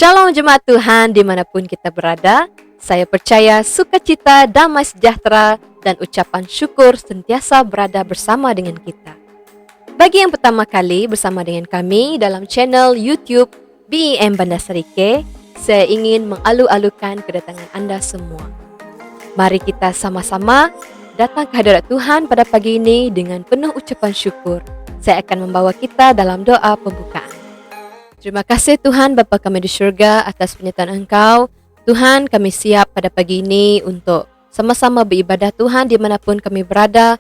Shalom jemaat Tuhan dimanapun kita berada. Saya percaya sukacita, damai sejahtera, dan ucapan syukur sentiasa berada bersama dengan kita. Bagi yang pertama kali bersama dengan kami dalam channel YouTube BEM Bandar Serike, saya ingin mengalu-alukan kedatangan Anda semua. Mari kita sama-sama datang ke hadirat Tuhan pada pagi ini dengan penuh ucapan syukur. Saya akan membawa kita dalam doa pembukaan. Terima kasih Tuhan Bapa kami di syurga atas penyertaan Engkau. Tuhan, kami siap pada pagi ini untuk sama-sama beribadah Tuhan dimanapun kami berada.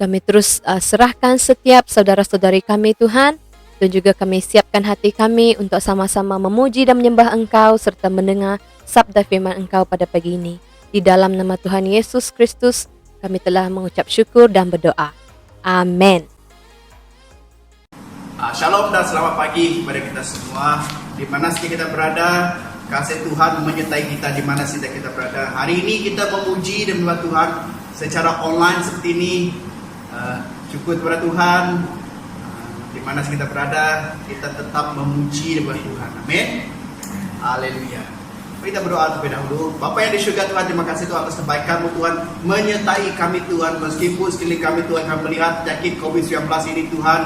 Kami terus serahkan setiap saudara-saudari kami Tuhan, dan juga kami siapkan hati kami untuk sama-sama memuji dan menyembah Engkau serta mendengar sabda firman Engkau pada pagi ini. Di dalam nama Tuhan Yesus Kristus, kami telah mengucap syukur dan berdoa. Amin. Shalom dan selamat pagi kepada kita semua. Di mana saja kita berada, kasih Tuhan menyertai kita di mana saja kita berada. Hari ini kita memuji dan menyembah Tuhan secara online seperti ini. Syukur kepada Tuhan. Di mana saja kita berada, kita tetap memuji dan menyembah Tuhan. Amin. Haleluya. Kita berdoa terlebih dahulu. Bapa yang di surga Tuhan, terima kasih Tuhan atas kebaikan-Mu Tuhan, menyertai kami Tuhan, meskipun sekeliling kami Tuhan kami melihat penyakit COVID-19 ini Tuhan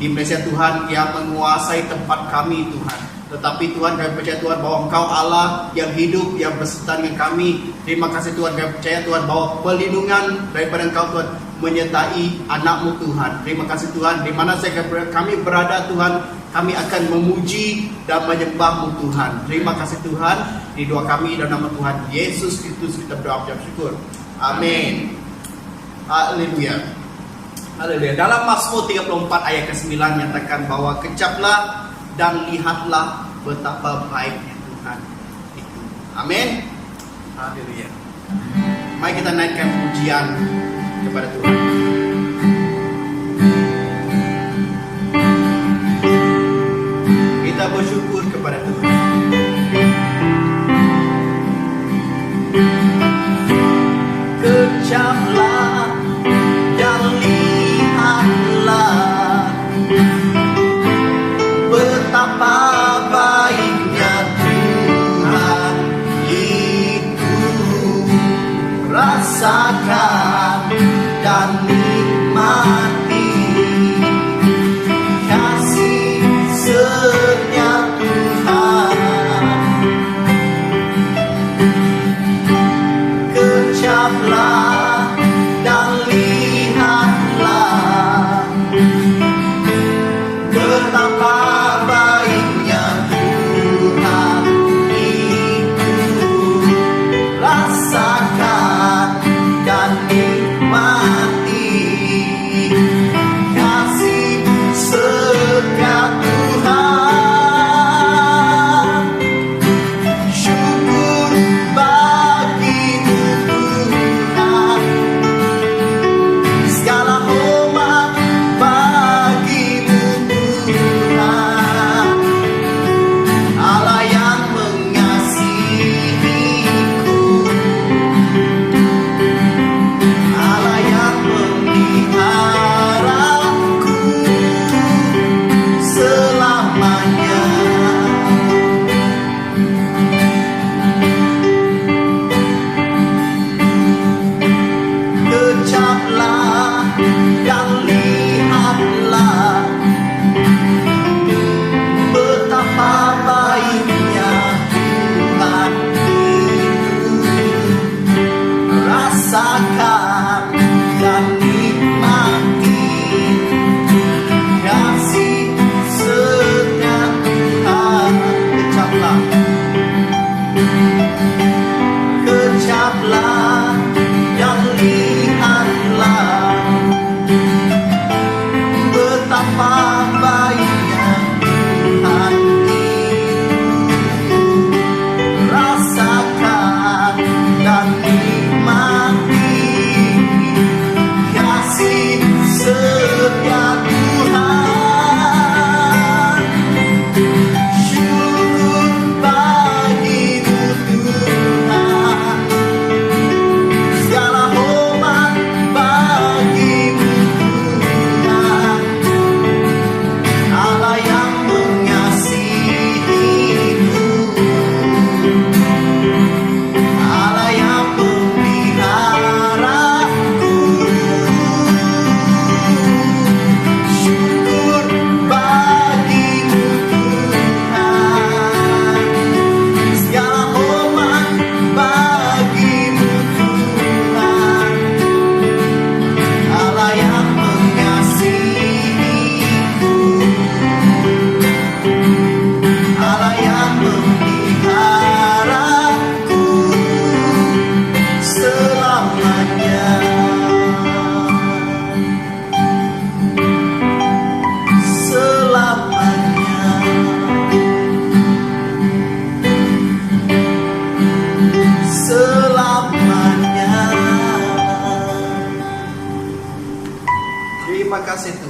di Malaysia Tuhan yang menguasai tempat kami Tuhan. Tetapi Tuhan, kami percaya Tuhan bahwa Engkau Allah yang hidup, yang berserta dengan kami. Terima kasih Tuhan, kami percaya Tuhan bahwa perlindungan daripada Engkau Tuhan menyertai anak-Mu Tuhan. Terima kasih Tuhan, di mana saja kami berada Tuhan, kami akan memuji dan menyembah-Mu Tuhan. Terima kasih Tuhan, di doa kami dalam nama Tuhan Yesus Kristus kita berdoa dan syukur. Amin. Haleluya. Haleluya. Dalam Mazmur 34 ayat ke-9 nyatakan bahwa kecaplah dan lihatlah betapa baiknya Tuhan itu. Amin. Haleluya. Mari kita naikkan pujian kepada Tuhan. Kita bersyukur kepada Tuhan. Kecaplah dan lihatlah betapa baiknya Tuhan itu. Rasakan dan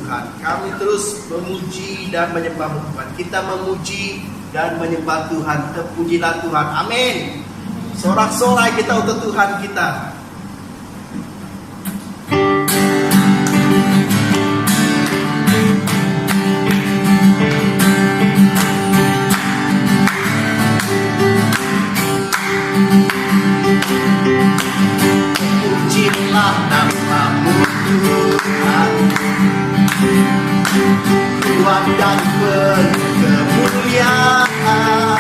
Tuhan. Kami terus memuji dan menyembah Tuhan. Kita memuji dan menyembah Tuhan. Terpujilah Tuhan. Amin. Sorak-sorai kita untuk Tuhan kita. Pujilah nama-Mu Tuhan, kuat dan penuh kemuliaan.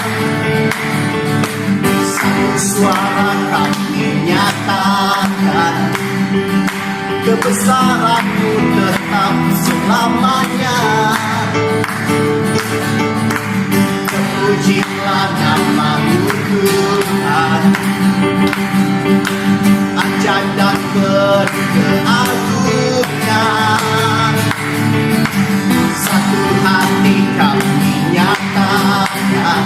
Satu suara kami nyatakan, kebesaran-Mu tetap selamanya. Terpujilah nama-Mu Tuhan, ajaib dan penuh keagungan. Satu hati kami nyatakan,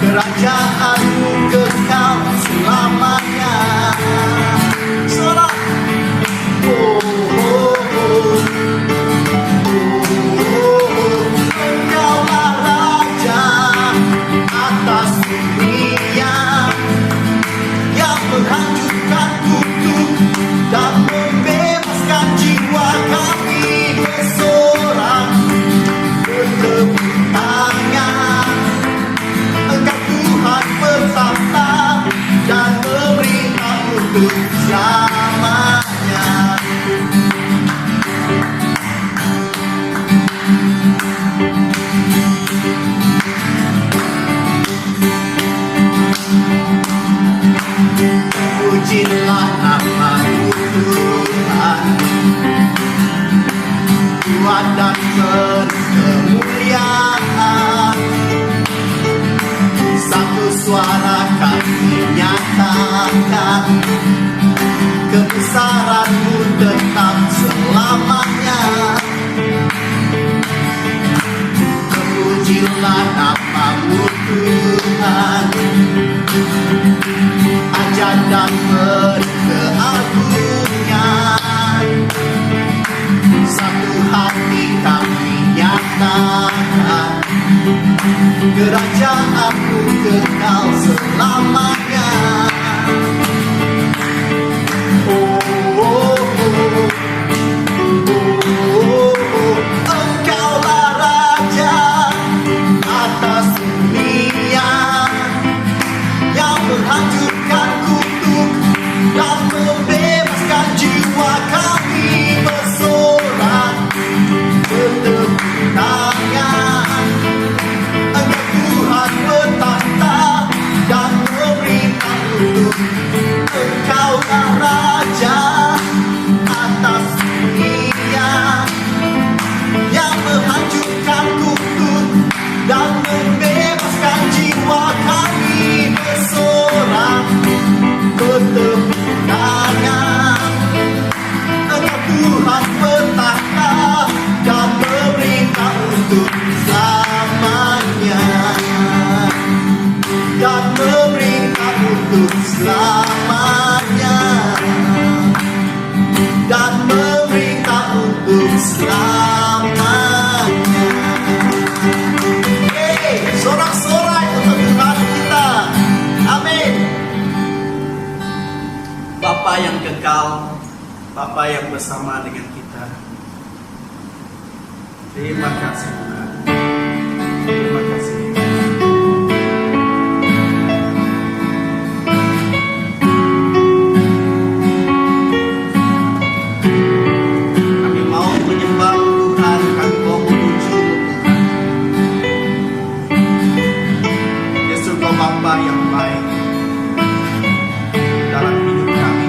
kerajaan-Mu kekal selamanya. Sorak. Oh, oh, oh. Engkaulah Raja atas dunia, yang menghancurkan kutuk dan membebaskan jiwa kami bersorak bertepuk tangan. Engkau Tuhan bertahta dan memerintah untuk selamanya. Pujilah nama-Mu Tuhan, kuat dan penuh kemuliaan. Satu suara kami nyatakan, kebesaran-Mu tetap selamanya. Terpujilah nama-Mu Tuhan, ajaib dan penuh keagungan. Satu hati kami nyatakan, kerajaan-Mu kekal selamanya. Oh, oh, oh. Oh, oh. Engkaulah Raja atas dunia, yang menghancurkan kutuk dan membebaskan jiwa kami bersorak bertepuk tangan. Engkau Tuhan bertahta dan memerintah untuk. Engkaulah Raja atas dunia, yang menghancurkan kutuk dan membebaskan jiwa kami bersorak bertepuk tangan. Engkau Tuhan bertahta dan memerintah untuk selamanya, dan memerintah untuk selamanya, dan memerintah untuk selamanya. Sorak-sorai untuk Tuhan kita. Amin. Bapa yang kekal, Bapa yang bersama dengan kita, terima kasih Tuhan. Terima kasih. Kami mau menyembah Tuhan, kami mau memuji Tuhan. Yesus, Kau Bapa yang baik dalam hidup kami.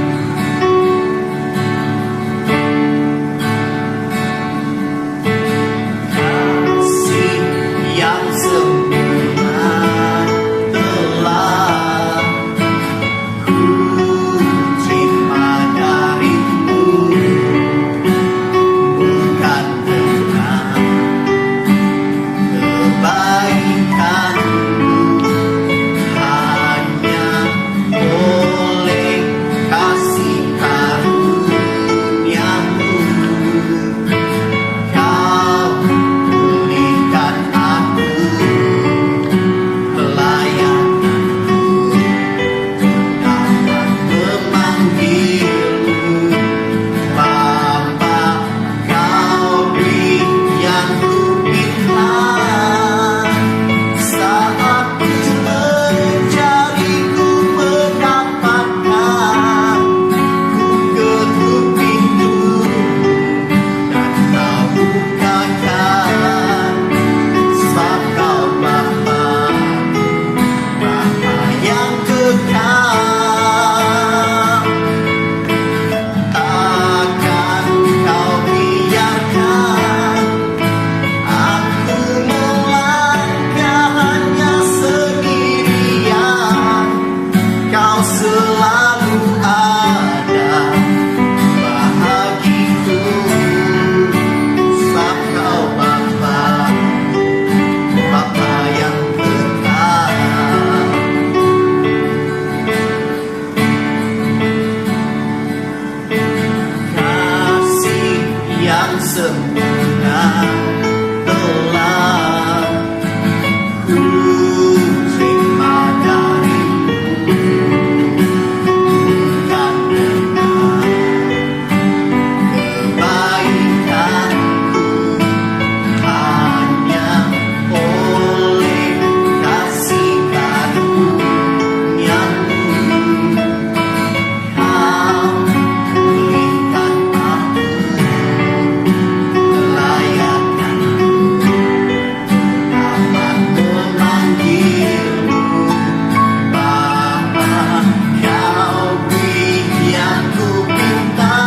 yang sempurna telah ku terima darimu, bukan dengan kebaikanku, hanya oleh kasih karunia-Mu Kau berikan aku kelayakanku dapat memanggil-Mu Bapa. Kau beri yang ku minta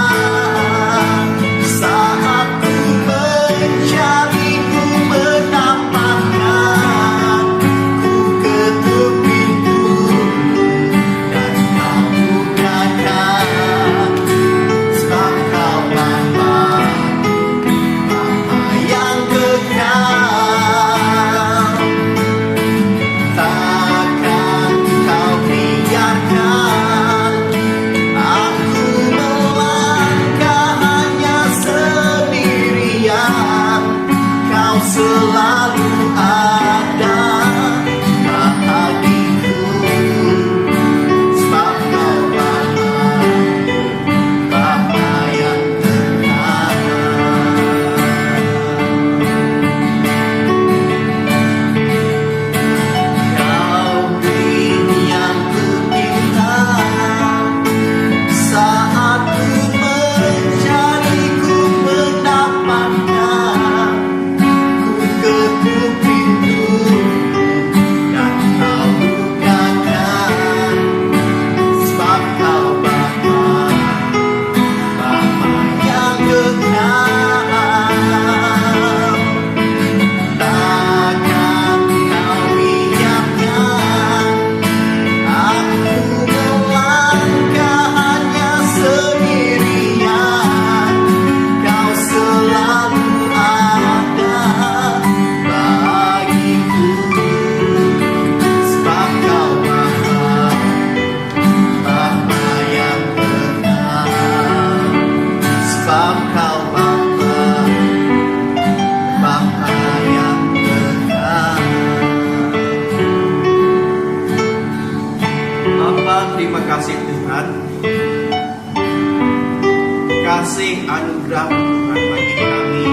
saat ku mencari, ku mendapatkan. Ku ketuk pintu dan Kau bukakan, sebab Kau Bapa, Bapa yang kekal. Takkan Kau biarkan aku melangkah hanya sendirian. Kau selalu ada bahagiku, sebab Kau Bapa, Bapa yang kekal. Kau beri yang ku minta saat ku mencari, ku mendapatkan. Ku ketuk pintu dan Kau bukakan, sebab Kau Bapa, Bapa yang kekal. Takkan Kau biarkan aku melangkah hanya sendirian. Kau selalu ada bagiku, sebab Kau Bapa, Bapa yang kekal. Sebab Kau Bapa, Bapa yang kekal. Bapa, terima kasih Tuhan. Kasih anugerah Tuhan bagi kami.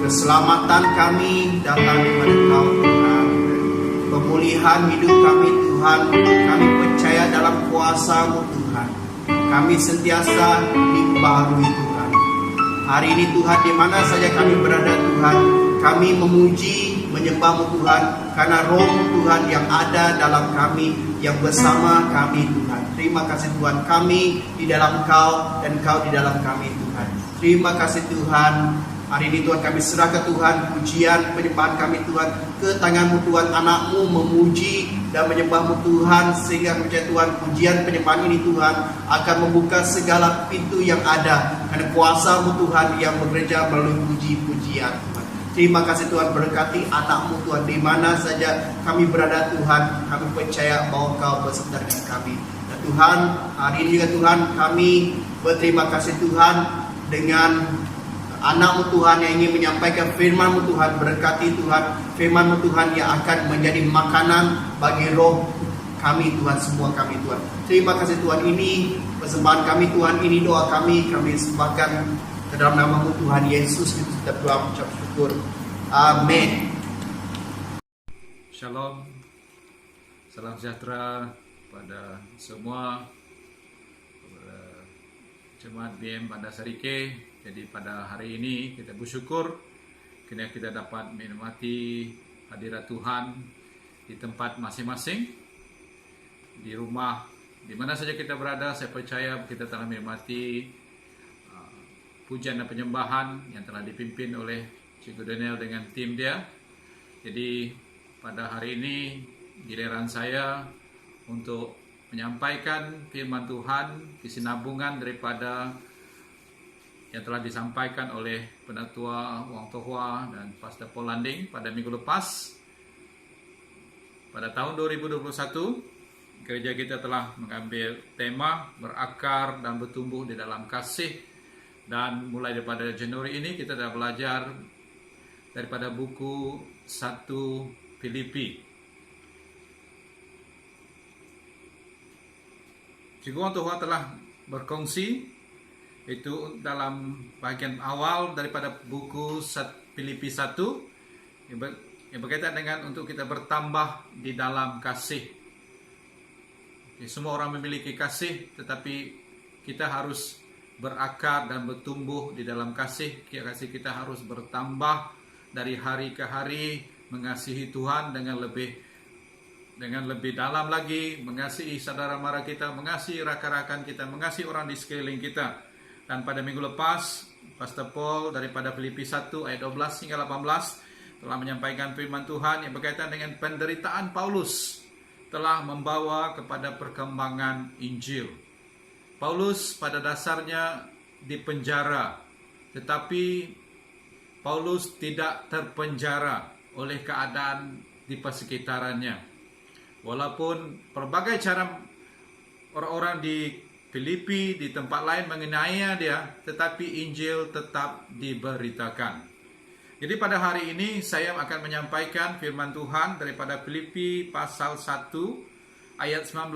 Keselamatan kami datang daripada Kau Tuhan. Pemulihan hidup kami Tuhan, kami percaya dalam kuasa-Mu Tuhan. Kami sentiasa dibaharui Tuhan. Hari ini Tuhan, di mana saja kami berada Tuhan, kami memuji, menyembah-Mu Tuhan, karena Roh Tuhan yang ada dalam kami, yang bersama kami Tuhan. Terima kasih Tuhan, kami di dalam Kau dan Kau di dalam kami Tuhan. Terima kasih Tuhan. Hari ini Tuhan kami serah ke Tuhan pujian penyembahan kami Tuhan ke tangan-Mu Tuhan. Anak-Mu memuji dan menyembah-Mu Tuhan, sehingga percaya Tuhan pujian penyembahan ini Tuhan akan membuka segala pintu yang ada, karena kuasa-Mu Tuhan yang bekerja melalui puji-pujian Tuhan. Terima kasih Tuhan, berkati anak-Mu Tuhan, di mana saja kami berada Tuhan, kami percaya bahwa Kau beserta dengan kami. Dan Tuhan, hari ini juga Tuhan kami berterima kasih Tuhan dengan anak-Mu Tuhan yang ingin menyampaikan firman-Mu Tuhan. Berkati Tuhan firman-Mu Tuhan yang akan menjadi makanan bagi roh kami Tuhan, semua kami Tuhan. Terima kasih Tuhan, ini persembahan kami Tuhan, ini doa kami sembahkan ke dalam nama-Mu Tuhan Yesus. Kita berdoa mengucap syukur. Amin. Shalom, salam sejahtera pada semua jemaat BM Bandar Sarike. Jadi pada hari ini kita bersyukur kerana kita dapat menikmati hadirat Tuhan di tempat masing-masing, di rumah, di mana saja kita berada. Saya percaya kita telah menikmati pujian dan penyembahan yang telah dipimpin oleh Cikgu Daniel dengan tim dia. Jadi pada hari ini giliran saya untuk menyampaikan firman Tuhan, kesinambungan daripada yang telah disampaikan oleh Penatua Wang Tohua dan Pastor Paul Landing pada minggu lepas. Pada tahun 2021, gereja kita telah mengambil tema berakar dan bertumbuh di dalam kasih Dan mulai daripada Januari ini kita dah belajar daripada buku 1 Filipi. Cikgu Tuhan telah berkongsi itu dalam bagian awal daripada buku Filipi 1 yang berkaitan dengan untuk kita bertambah di dalam kasih. Semua orang memiliki kasih, tetapi kita harus berakar dan bertumbuh di dalam kasih. Kasih kita harus bertambah dari hari ke hari, mengasihi Tuhan dengan lebih dalam lagi, mengasihi saudara mara kita, mengasihi rakan-rakan kita, mengasihi orang di sekeliling kita. Dan pada minggu lepas, Pastor Paul daripada Filipi 1 ayat 12 hingga 18 telah menyampaikan firman Tuhan yang berkaitan dengan penderitaan Paulus telah membawa kepada perkembangan Injil. Paulus pada dasarnya dipenjara, tetapi Paulus tidak terpenjara oleh keadaan di persekitarannya. Walaupun berbagai cara orang-orang di Filipi, di tempat lain mengenai dia, tetapi Injil tetap diberitakan. Jadi pada hari ini saya akan menyampaikan firman Tuhan daripada Filipi pasal 1 ayat 19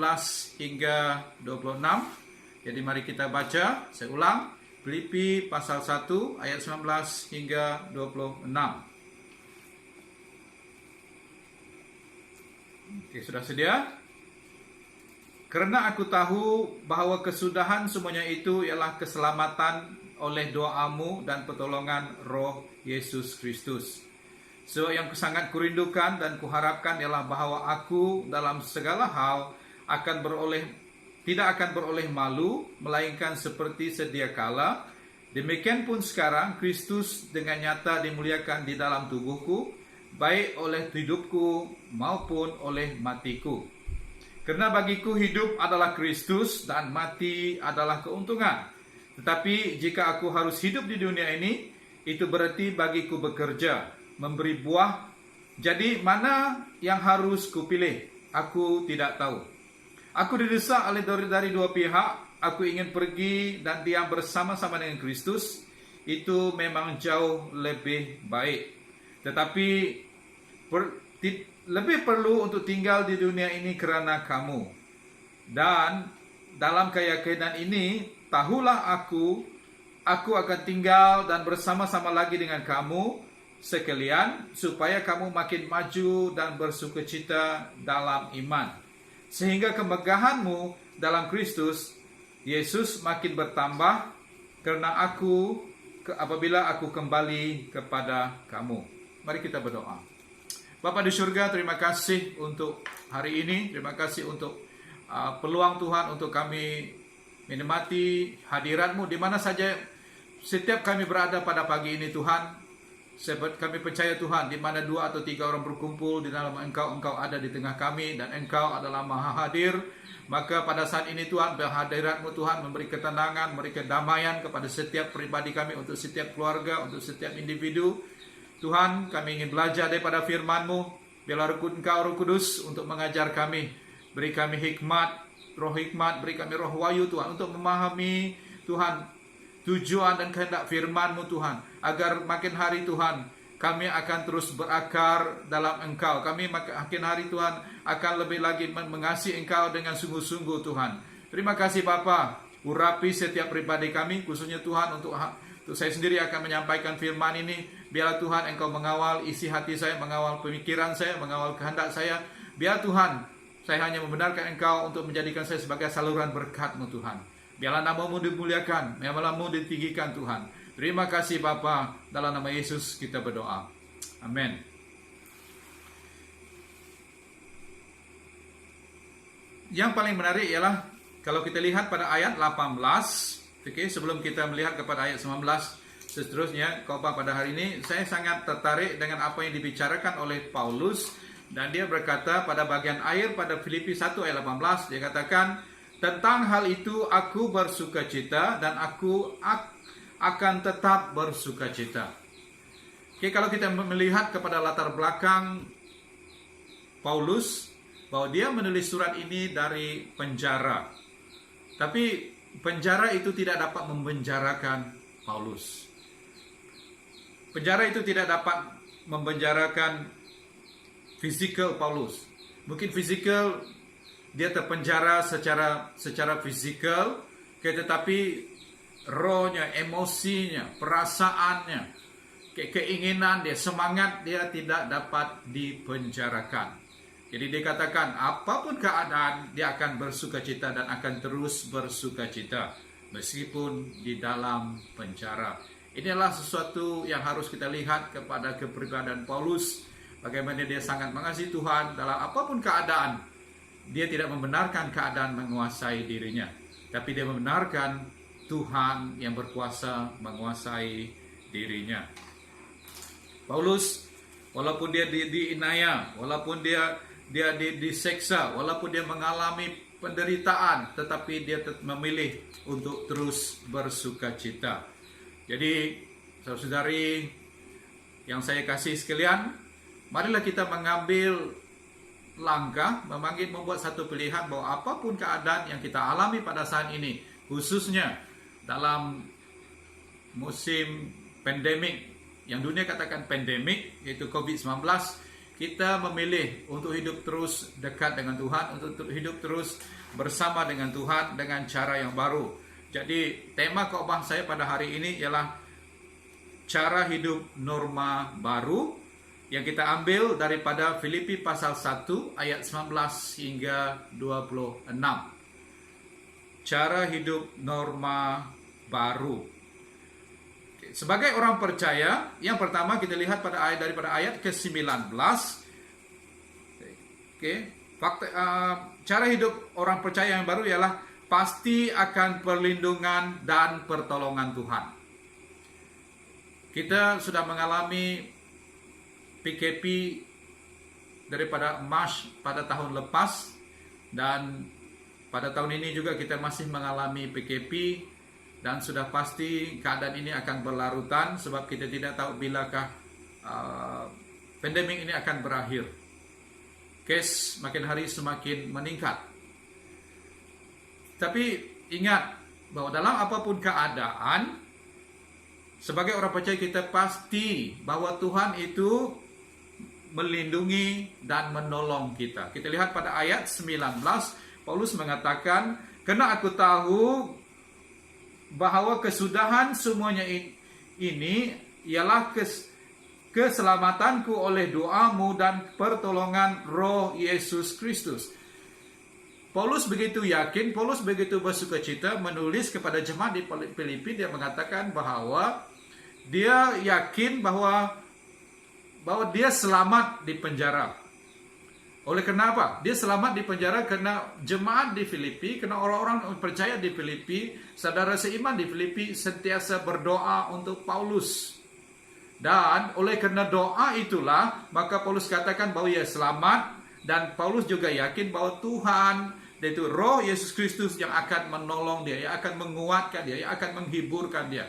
hingga 26. Jadi mari kita baca, saya ulang, Filipi pasal 1 ayat 19 hingga 26. Oke, sudah sedia? Karena aku tahu bahwa kesudahan semuanya itu ialah keselamatan oleh doamu dan pertolongan Roh Yesus Kristus. So yang sangat kurindukan dan kuharapkan ialah bahwa aku dalam segala hal tidak akan beroleh malu, melainkan seperti sedia kala. Demikian pun sekarang Kristus dengan nyata dimuliakan di dalam tubuhku, baik oleh hidupku maupun oleh matiku. Karena bagiku hidup adalah Kristus dan mati adalah keuntungan. Tetapi jika aku harus hidup di dunia ini, itu berarti bagiku bekerja, memberi buah. Jadi mana yang harus kupilih? Aku tidak tahu. Aku didesak dari dua pihak. Aku ingin pergi dan diam bersama-sama dengan Kristus. Itu memang jauh lebih baik. Tetapi lebih perlu untuk tinggal di dunia ini kerana kamu. Dan dalam keyakinan ini, tahulah aku akan tinggal dan bersama-sama lagi dengan kamu sekalian, supaya kamu makin maju dan bersukacita dalam iman. Sehingga kemegahanmu dalam Kristus Yesus makin bertambah karena apabila aku kembali kepada kamu. Mari kita berdoa. Bapa di surga, terima kasih untuk hari ini. Terima kasih untuk peluang Tuhan untuk kami menikmati hadirat-Mu di mana saja setiap kami berada pada pagi ini Tuhan. Kami percaya Tuhan, di mana 2 atau 3 orang berkumpul di dalam Engkau ada di tengah kami, dan Engkau adalah maha hadir. Maka pada saat ini Tuhan, hadirat-Mu Tuhan memberi ketenangan, memberi kedamaian kepada setiap pribadi kami, untuk setiap keluarga, untuk setiap individu. Tuhan, kami ingin belajar daripada firman-Mu. Biarlah Engkau Roh Kudus untuk mengajar kami. Beri kami hikmat, beri kami roh wahyu Tuhan, untuk memahami Tuhan tujuan dan kehendak firman-Mu Tuhan, agar makin hari Tuhan kami akan terus berakar dalam Engkau. Kami makin hari Tuhan akan lebih lagi mengasihi Engkau dengan sungguh-sungguh Tuhan. Terima kasih Bapa, urapi setiap pribadi kami, khususnya Tuhan untuk saya sendiri akan menyampaikan firman ini. Biarlah Tuhan Engkau mengawal isi hati saya, mengawal pemikiran saya, mengawal kehendak saya. Biar Tuhan, saya hanya membenarkan Engkau untuk menjadikan saya sebagai saluran berkat-Mu Tuhan. Biarlah nama-Mu dimuliakan, nama-Mu ditinggikan Tuhan. Terima kasih Bapa, dalam nama Yesus kita berdoa. Amin. Yang paling menarik ialah kalau kita lihat pada ayat 18, sebelum kita melihat kepada ayat 19 seterusnya, khotbah pada hari ini, saya sangat tertarik dengan apa yang dibicarakan oleh Paulus, dan dia berkata pada bagian akhir pada Filipi 1 ayat 18, dia katakan, tentang hal itu aku bersukacita dan aku akan tetap bersukacita. Oke, kalau kita melihat kepada latar belakang Paulus, bahwa dia menulis surat ini dari penjara. Tapi penjara itu tidak dapat mempenjarakan Paulus. Penjara itu tidak dapat memenjarakan fisikal Paulus. Mungkin fisikal dia terpenjara secara fisikal, tetapi rohnya, emosinya, perasaannya, keinginan dia, semangat dia tidak dapat dipenjarakan. Jadi dia katakan apapun keadaan dia akan bersukacita dan akan terus bersukacita meskipun di dalam penjara. Inilah sesuatu yang harus kita lihat kepada kepribadian Paulus, bagaimana dia sangat mengasihi Tuhan dalam apapun keadaan. Dia tidak membenarkan keadaan menguasai dirinya, tapi dia membenarkan Tuhan yang berkuasa menguasai dirinya. Paulus, walaupun dia diinaya, walaupun dia diseksa, walaupun dia mengalami penderitaan, tetapi dia memilih untuk terus bersukacita. Jadi, saudari yang saya kasih sekalian, marilah kita mengambil langkah, membuat satu pilihan bahwa apapun keadaan yang kita alami pada saat ini, khususnya dalam musim pandemik, yang dunia katakan pandemik, yaitu COVID-19, kita memilih untuk hidup terus dekat dengan Tuhan, untuk hidup terus bersama dengan Tuhan dengan cara yang baru. Jadi tema khotbah saya pada hari ini ialah cara hidup norma baru, yang kita ambil daripada Filipi pasal 1 ayat 19 hingga 26. Cara hidup norma baru. Sebagai orang percaya, yang pertama kita lihat daripada ayat ke-19. Cara hidup orang percaya yang baru ialah pasti akan perlindungan dan pertolongan Tuhan. Kita sudah mengalami PKP daripada Mac pada tahun lepas, dan pada tahun ini juga kita masih mengalami PKP, dan sudah pasti keadaan ini akan berlarutan sebab kita tidak tahu bilakah pandemik ini akan berakhir. Kes makin hari semakin meningkat. Tapi ingat bahwa dalam apapun keadaan, sebagai orang percaya kita pasti bahwa Tuhan itu melindungi dan menolong kita. Kita lihat pada ayat 19, Paulus mengatakan, "Karena aku tahu bahwa kesudahan semuanya ini ialah keselamatanku oleh doamu dan pertolongan Roh Yesus Kristus." Paulus begitu yakin, Paulus begitu bersukacita menulis kepada jemaat di Filipi. Dia mengatakan bahwa dia yakin bahwa dia selamat di penjara. Oleh kenapa? Dia selamat di penjara karena jemaat di Filipi, karena orang-orang percaya di Filipi, saudara seiman di Filipi sentiasa berdoa untuk Paulus. Dan oleh karena doa itulah, maka Paulus katakan bahwa ia selamat, dan Paulus juga yakin bahwa Tuhan, yaitu Roh Yesus Kristus yang akan menolong dia, yang akan menguatkan dia, yang akan menghiburkan dia.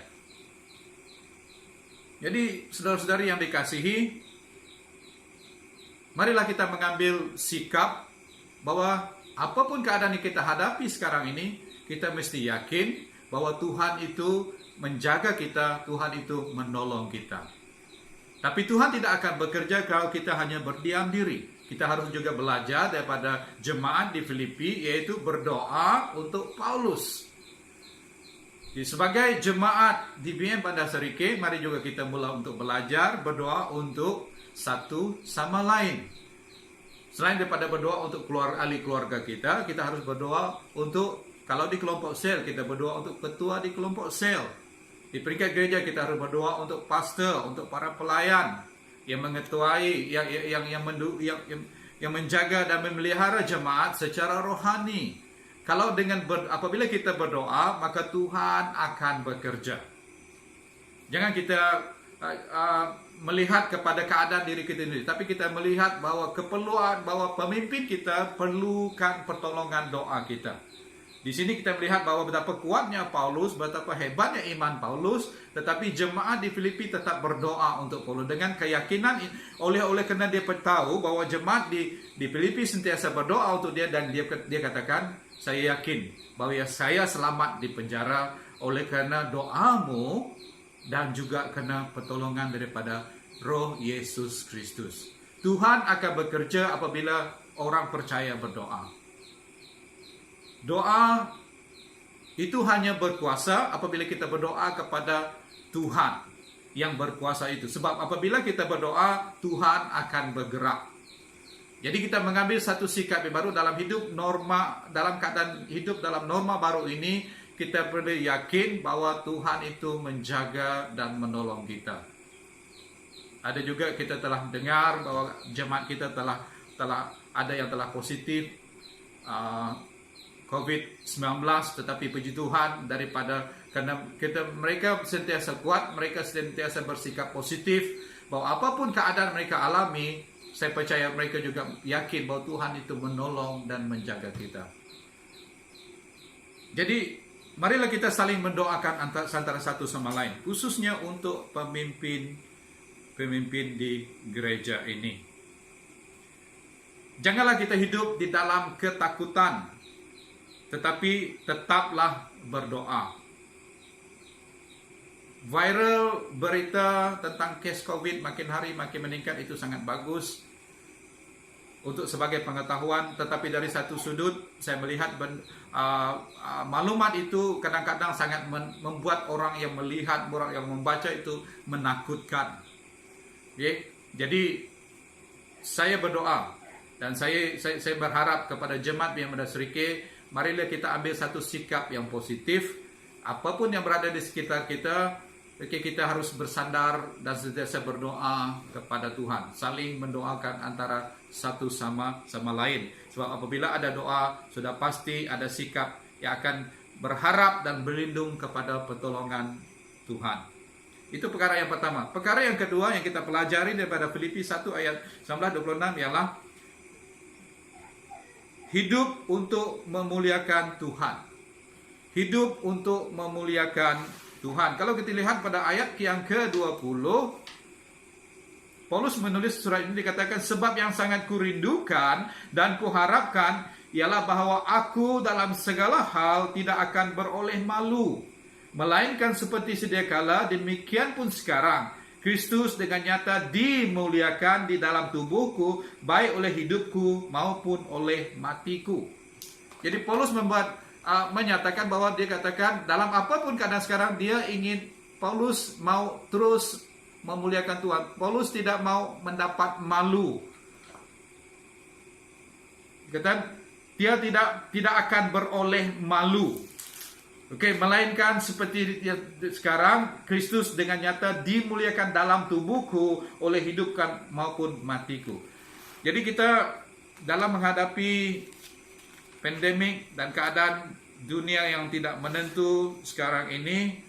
Jadi saudara-saudari yang dikasihi, marilah kita mengambil sikap bahwa apapun keadaan yang kita hadapi sekarang ini, kita mesti yakin bahwa Tuhan itu menjaga kita, Tuhan itu menolong kita. Tapi Tuhan tidak akan bekerja kalau kita hanya berdiam diri. Kita harus juga belajar daripada jemaat di Filipi, yaitu berdoa untuk Paulus. Sebagai jemaat di BM Bandar Serike, mari juga kita mulai untuk belajar berdoa untuk satu sama lain. Selain daripada berdoa untuk ahli keluarga kita harus berdoa untuk, kalau di kelompok sel, kita berdoa untuk ketua di kelompok sel. Di peringkat gereja kita harus berdoa untuk pastor, untuk para pelayan yang mengetuai, yang menjaga dan memelihara jemaat secara rohani. Apabila kita berdoa, maka Tuhan akan bekerja. Jangan kita melihat kepada keadaan diri kita sendiri, tapi kita melihat bahwa bahwa pemimpin kita perlukan pertolongan doa kita. Di sini kita melihat bahwa betapa kuatnya Paulus, betapa hebatnya iman Paulus, tetapi jemaat di Filipi tetap berdoa untuk Paulus dengan keyakinan oleh karena dia tahu bahwa jemaat di Filipi sentiasa berdoa untuk dia, dan dia katakan, saya yakin bahwa saya selamat di penjara oleh karena doamu dan juga karena pertolongan daripada Roh Yesus Kristus. Tuhan akan bekerja apabila orang percaya berdoa. Doa itu hanya berkuasa apabila kita berdoa kepada Tuhan yang berkuasa itu. Sebab apabila kita berdoa, Tuhan akan bergerak. Jadi kita mengambil satu sikap yang baru dalam hidup norma, dalam keadaan hidup dalam norma baru ini, kita perlu yakin bahwa Tuhan itu menjaga dan menolong kita. Ada juga kita telah dengar bahwa jemaat kita telah ada yang telah positif COVID-19, tetapi puji Tuhan karena mereka sentiasa kuat, mereka sentiasa bersikap positif bahwa apapun keadaan mereka alami, saya percaya mereka juga yakin bahwa Tuhan itu menolong dan menjaga kita. Jadi marilah kita saling mendoakan antara satu sama lain, khususnya untuk pemimpin di gereja ini. Janganlah kita hidup di dalam ketakutan, tetapi tetaplah berdoa. Viral berita tentang kes COVID makin hari makin meningkat, itu sangat bagus untuk sebagai pengetahuan. Tetapi dari satu sudut saya melihat maklumat itu kadang-kadang sangat membuat orang yang melihat, orang yang membaca itu menakutkan. Jadi saya berdoa dan saya berharap kepada jemaat yang ada Serike, marilah kita ambil satu sikap yang positif. Apapun yang berada di sekitar kita, kita harus bersandar dan sentiasa berdoa kepada Tuhan, saling mendoakan antara satu sama lain. Sebab apabila ada doa, sudah pasti ada sikap yang akan berharap dan berlindung kepada pertolongan Tuhan. Itu perkara yang pertama. Perkara yang kedua yang kita pelajari daripada Filipi 1 ayat 19-26 ialah hidup untuk memuliakan Tuhan. Hidup untuk memuliakan Tuhan. Kalau kita lihat pada ayat yang ke-20, Paulus menulis surat ini, dikatakan, sebab yang sangat kurindukan dan kuharapkan ialah bahwa aku dalam segala hal tidak akan beroleh malu, melainkan seperti sedia kala, demikian pun sekarang Kristus dengan nyata dimuliakan di dalam tubuhku, baik oleh hidupku maupun oleh matiku. Jadi Paulus menyatakan bahwa dia katakan dalam apapun keadaan sekarang, Paulus mau terus memuliakan Tuhan. Paulus tidak mau mendapat malu. Kata dia tidak akan beroleh malu. Melainkan seperti sekarang Kristus dengan nyata dimuliakan dalam tubuhku oleh hidupkan maupun matiku. Jadi kita dalam menghadapi pandemik dan keadaan dunia yang tidak menentu sekarang ini,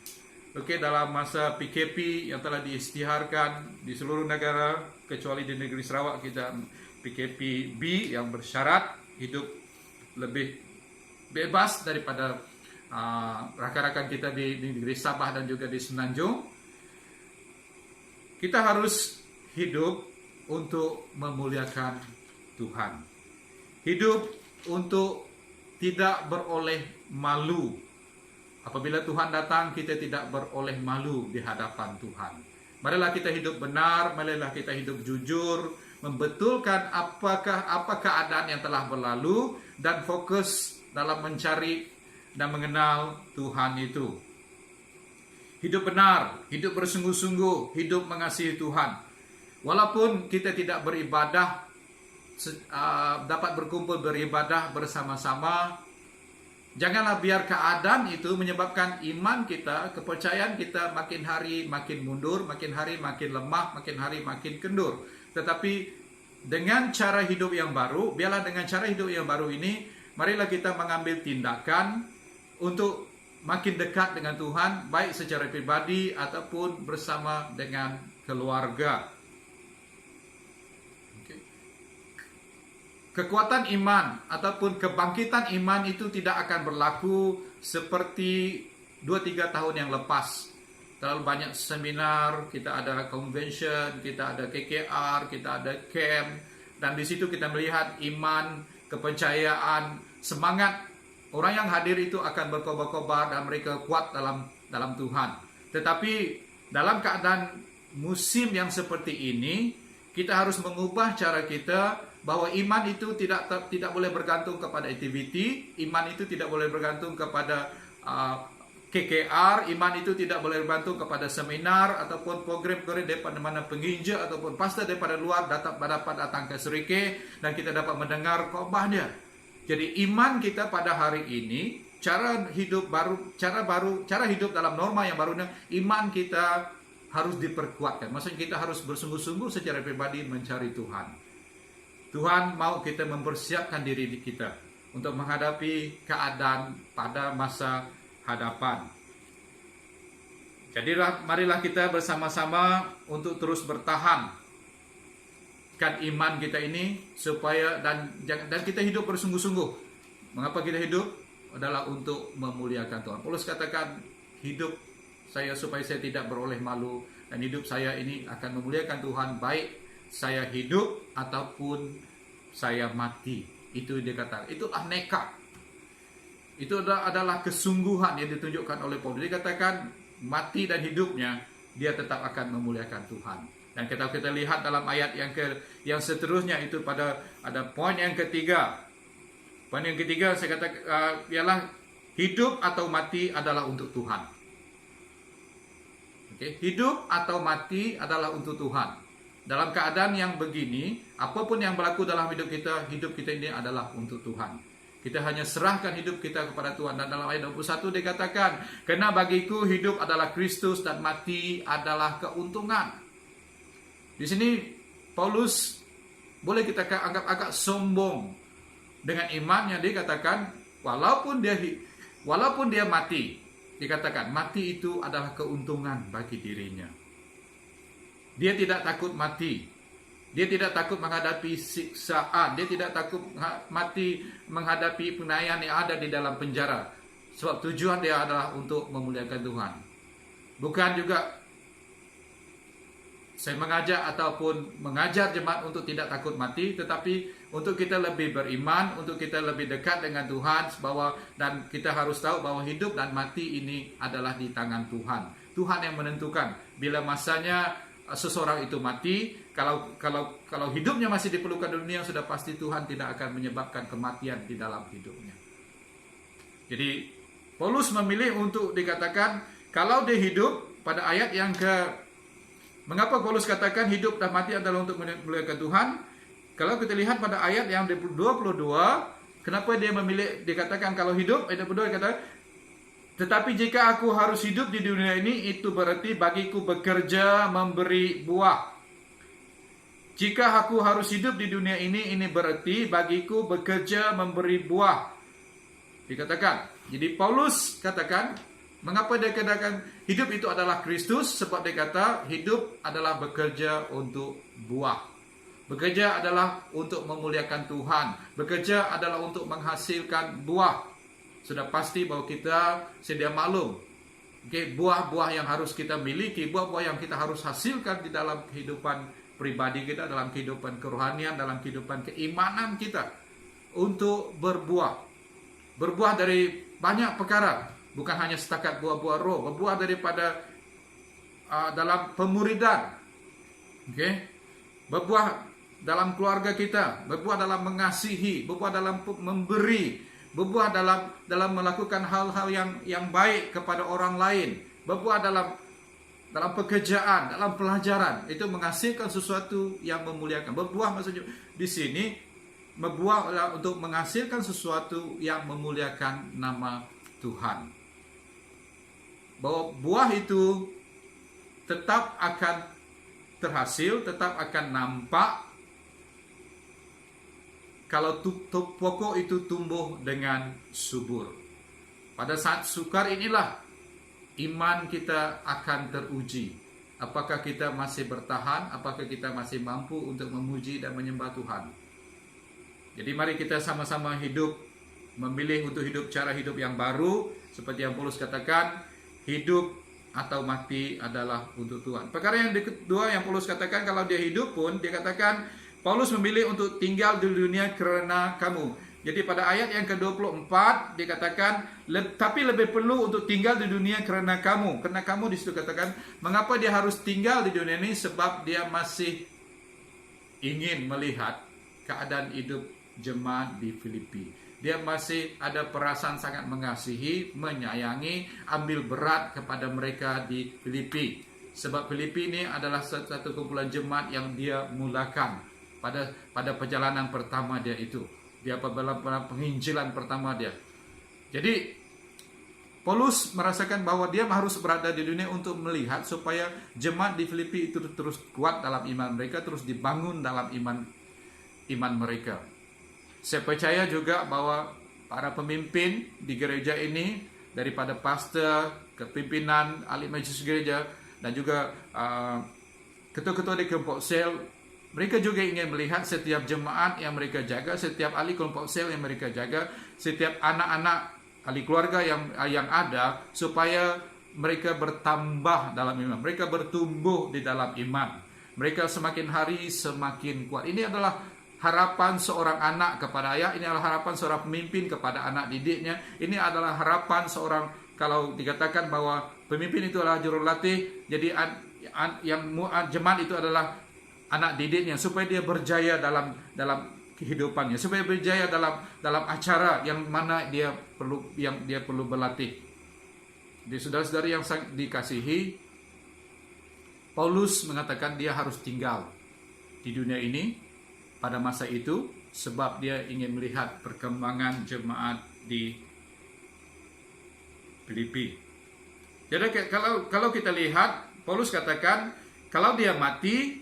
dalam masa PKP yang telah diisytiharkan di seluruh negara kecuali di negeri Sarawak, kita PKP B yang bersyarat hidup lebih bebas daripada rakan-rakan kita di negeri Sabah dan juga di Semenanjung. Kita harus hidup untuk memuliakan Tuhan. Hidup untuk tidak beroleh malu. Apabila Tuhan datang, kita tidak beroleh malu di hadapan Tuhan. Marilah kita hidup benar, marilah kita hidup jujur, membetulkan apa keadaan yang telah berlalu, dan fokus dalam mencari dan mengenal Tuhan itu. Hidup benar, hidup bersungguh-sungguh, hidup mengasihi Tuhan. Walaupun kita tidak beribadah, dapat berkumpul beribadah bersama-sama, janganlah biar keadaan itu menyebabkan iman kita, kepercayaan kita makin hari makin mundur, makin hari makin lemah, makin hari makin kendur. Tetapi dengan cara hidup yang baru, biarlah dengan cara hidup yang baru ini, marilah kita mengambil tindakan untuk makin dekat dengan Tuhan, baik secara pribadi ataupun bersama dengan keluarga. Kekuatan iman ataupun kebangkitan iman itu tidak akan berlaku seperti 2-3 tahun yang lepas. Terlalu banyak seminar, kita ada convention, kita ada KKR, kita ada camp, dan di situ kita melihat iman, kepercayaan, semangat Orang yang hadir itu akan berkobar-kobar dan mereka kuat dalam Tuhan. Tetapi dalam keadaan musim yang seperti ini, kita harus mengubah cara kita bahwa iman itu tidak boleh bergantung kepada aktiviti, iman itu tidak boleh bergantung kepada KKR, iman itu tidak boleh bergantung kepada seminar ataupun program-program daripada mana penginjil ataupun pastor daripada luar dapat datang ke Serike dan kita dapat mendengar khotbahnya. Jadi iman kita pada hari ini, cara hidup dalam norma yang baru, iman kita harus diperkuatkan. Maksudnya kita harus bersungguh-sungguh secara pribadi mencari Tuhan. Tuhan mau kita mempersiapkan diri kita untuk menghadapi keadaan pada masa hadapan. Jadilah, marilah kita bersama-sama untuk terus bertahan kan iman kita ini supaya dan kita hidup bersungguh-sungguh. Mengapa kita hidup? Adalah untuk memuliakan Tuhan. Paulus katakan, hidup saya supaya saya tidak beroleh malu, dan hidup saya ini akan memuliakan Tuhan, baik saya hidup ataupun saya mati. Itu dia katakan. Itulah nekat. Itu adalah kesungguhan yang ditunjukkan oleh Paulus. Dia katakan mati dan hidupnya dia tetap akan memuliakan Tuhan. Dan kita lihat dalam ayat yang seterusnya itu ada poin yang ketiga. Poin yang ketiga saya kata ialah hidup atau mati adalah untuk Tuhan. Okay? Hidup atau mati adalah untuk Tuhan. Dalam keadaan yang begini, apapun yang berlaku dalam hidup kita ini adalah untuk Tuhan. Kita hanya serahkan hidup kita kepada Tuhan. Dan dalam ayat 21 dikatakan, karena bagiku hidup adalah Kristus dan mati adalah keuntungan. Di sini Paulus boleh kita anggap agak sombong dengan imannya. Dia katakan walaupun dia mati, dikatakan mati itu adalah keuntungan bagi dirinya. Dia tidak takut mati. Dia tidak takut menghadapi siksaan. Dia tidak takut mati menghadapi penganiayaan yang ada di dalam penjara. Sebab tujuan dia adalah untuk memuliakan Tuhan. Bukan juga saya mengajak ataupun mengajar jemaat untuk tidak takut mati, tetapi untuk kita lebih beriman, untuk kita lebih dekat dengan Tuhan, dan kita harus tahu bahwa hidup dan mati ini adalah di tangan Tuhan. Tuhan yang menentukan bila masanya seseorang itu mati. Kalau hidupnya masih diperlukan dunia, sudah pasti Tuhan tidak akan menyebabkan kematian di dalam hidupnya. Jadi Paulus memilih untuk dikatakan kalau dia hidup pada ayat yang mengapa Paulus katakan hidup dan mati adalah untuk memuliakan Tuhan? Kalau kita lihat pada ayat yang 22, kenapa dia memilih dikatakan kalau hidup? Ayat 22 dikatakan, tetapi jika aku harus hidup di dunia ini, itu berarti bagiku bekerja memberi buah. Jika aku harus hidup di dunia ini berarti bagiku bekerja memberi buah. Dikatakan. Jadi Paulus katakan, mengapa dia katakan hidup itu adalah Kristus? Sebab dia kata hidup adalah bekerja untuk buah. Bekerja adalah untuk memuliakan Tuhan. Bekerja adalah untuk menghasilkan buah. Sudah pasti bahwa kita sedia maklum. Okay, buah-buah yang harus kita miliki, buah-buah yang kita harus hasilkan di dalam kehidupan pribadi kita, dalam kehidupan kerohanian, dalam kehidupan keimanan kita. Untuk berbuah. Berbuah dari banyak perkara. Bukan hanya setakat buah-buah roh. Berbuah daripada dalam pemuridan. Okay? Berbuah dalam keluarga kita. Berbuah dalam mengasihi. Berbuah dalam memberi. Berbuah dalam melakukan hal-hal yang baik kepada orang lain. Berbuah dalam pekerjaan, dalam pelajaran. Itu menghasilkan sesuatu yang memuliakan. Berbuah maksudnya di sini berbuah untuk menghasilkan sesuatu yang memuliakan nama Tuhan. Bahwa buah itu tetap akan terhasil, tetap akan nampak kalau pokok itu tumbuh dengan subur. Pada saat sukar inilah iman kita akan teruji. Apakah kita masih bertahan? Apakah kita masih mampu untuk memuji dan menyembah Tuhan? Jadi mari kita sama-sama hidup, memilih untuk hidup cara hidup yang baru. Seperti yang Paulus katakan, hidup atau mati adalah untuk Tuhan. Perkara yang kedua yang Paulus katakan, kalau dia hidup pun, dia katakan, Paulus memilih untuk tinggal di dunia karena kamu. Jadi pada ayat yang ke-24 dikatakan, tapi lebih perlu untuk tinggal di dunia kerana kamu. Kerana kamu di situ katakan, mengapa dia harus tinggal di dunia ini? Sebab dia masih ingin melihat keadaan hidup jemaat di Filipi. Dia masih ada perasaan sangat mengasihi, menyayangi, ambil berat kepada mereka di Filipi. Sebab Filipi ini adalah satu kumpulan jemaat yang dia mulakan pada perjalanan pertama dia itu. Dia pada penginjilan pertama dia. Jadi Paulus merasakan bahwa dia harus berada di dunia untuk melihat supaya jemaat di Filipi itu terus kuat dalam iman mereka, terus dibangun dalam iman mereka. Saya percaya juga bahwa para pemimpin di gereja ini, daripada pastor, kepimpinan, ahli majelis gereja, dan juga ketua-ketua di kelompok sel, mereka juga ingin melihat setiap jemaat yang mereka jaga, setiap ahli kelompok sel yang mereka jaga, setiap anak-anak ahli keluarga yang ada, supaya mereka bertambah dalam iman, mereka bertumbuh di dalam iman, mereka semakin hari semakin kuat. Ini adalah harapan seorang anak kepada ayah, ini adalah harapan seorang pemimpin kepada anak didiknya, ini adalah harapan seorang, kalau dikatakan bahwa pemimpin itu adalah jurulatih, jadi jemaat itu adalah anak didiknya, supaya dia berjaya dalam kehidupannya, supaya berjaya dalam acara yang mana dia perlu berlatih. Di saudara-saudari yang sangat dikasihi, Paulus mengatakan dia harus tinggal di dunia ini pada masa itu sebab dia ingin melihat perkembangan jemaat di Filipi. Jadi kalau kita lihat, Paulus katakan kalau dia mati,